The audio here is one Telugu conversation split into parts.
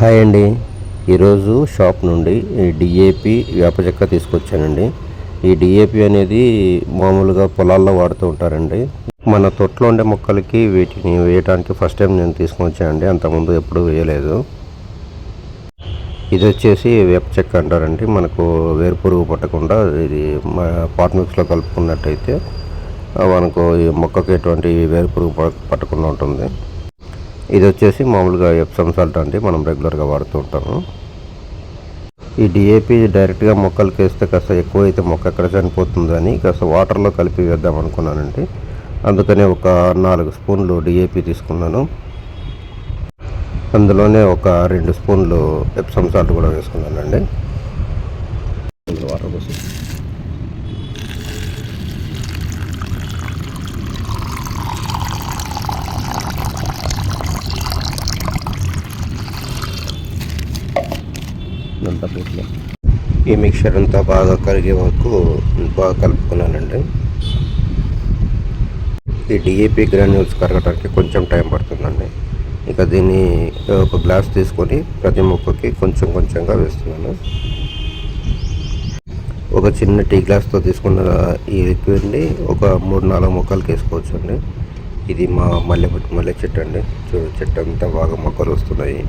హాయ్ అండి. ఈరోజు షాప్ నుండి డిఏపి వేప చెక్క తీసుకొచ్చానండి. ఈ డిఏపి అనేది మామూలుగా పొలాల్లో వాడుతూ ఉంటారండి. మన తోటలో ఉండే మొక్కలకి వీటిని వేయడానికి ఫస్ట్ టైం నేను తీసుకొచ్చానండి. అంతకుముందు ఎప్పుడు వేయలేదు. ఇది వచ్చేసి వేప చెక్క అంటారండి. మనకు వేరుపురుగు పట్టకుండా ఇది పాట్ మిక్స్లో కలుపుకున్నట్టయితే మనకు ఈ మొక్కకి ఎటువంటి వేరుపురుగు పట్టకుండా ఉంటుంది. ఇది వచ్చేసి మామూలుగా ఎప్సమ్ సాల్ట్ అండి, మనం రెగ్యులర్గా వాడుతూ ఉంటాము. ఈ డిఏపి డైరెక్ట్గా మొక్కలకి వేస్తే కాస్త ఎక్కువ అయితే మొక్క ఎక్కడ చనిపోతుందని కాస్త వాటర్లో కలిపి వేద్దాం అనుకున్నానండి. అందుకనే ఒక 4 స్పూన్లు డిఏపి తీసుకున్నాను. అందులోనే ఒక 2 స్పూన్లు ఎప్సమ్ సాల్ట్ కూడా వేసుకున్నానండి. వాటర్ కోసం ఈ మిక్చర్ అంతా బాగా కరిగే వరకు బాగా కలుపుకున్నానండి. ఈ డిఏపి గ్రాన్యూల్స్ కరగటానికి కొంచెం టైం పడుతుందండి. ఇక దీన్ని ఒక గ్లాస్ తీసుకొని ప్రతి మొక్కకి కొంచెం కొంచెంగా వేస్తున్నాను. ఒక చిన్న టీ గ్లాస్తో తీసుకున్న ఈ లిక్విడ్ని ఒక 3-4 మొక్కలకి వేసుకోవచ్చు అండి. ఇది మా మల్లె చెట్టు అండి. చెట్టు అంతా బాగా మొక్కలు వస్తున్నాయి.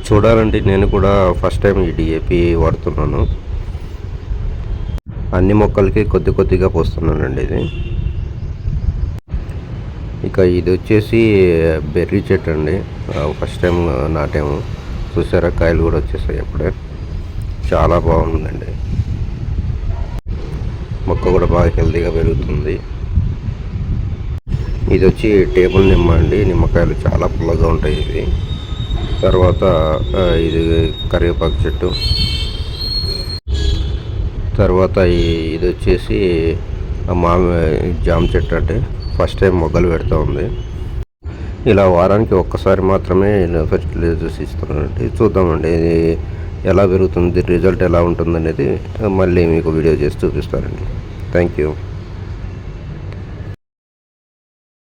చూడాలంటే నేను కూడా ఫస్ట్ టైం ఈ డిఏపి వాడుతున్నాను. అన్ని మొక్కలకి కొద్దిగా పోస్తున్నానండి ఇది. ఇక ఇది వచ్చేసి బెర్రీ చెట్టు అండి. ఫస్ట్ టైం నాటాము. చూసారా, కాయలు కూడా వచ్చేసాయి అప్పుడే. చాలా బాగుందండి. మొక్క కూడా బాగా హెల్తీగా పెరుగుతుంది. ఇది వచ్చి టేబుల్ నిమ్మ అండి. నిమ్మకాయలు చాలా పుల్లగా ఉంటాయి ఇవి. తర్వాత ఇది కరివేపాకు చెట్టు. తర్వాత ఇది వచ్చేసి జామ చెట్టు అంటే ఫస్ట్ టైం మొగ్గలు పెడతా ఉంది. ఇలా వారానికి ఒక్కసారి మాత్రమే ఫెర్టిలైజర్స్ ఇస్తున్నానండి. చూద్దామండి ఇది ఎలా పెరుగుతుంది, రిజల్ట్ ఎలా ఉంటుంది అనేది మళ్ళీ మీకు వీడియో చేసి చూపిస్తానండి. Thank you.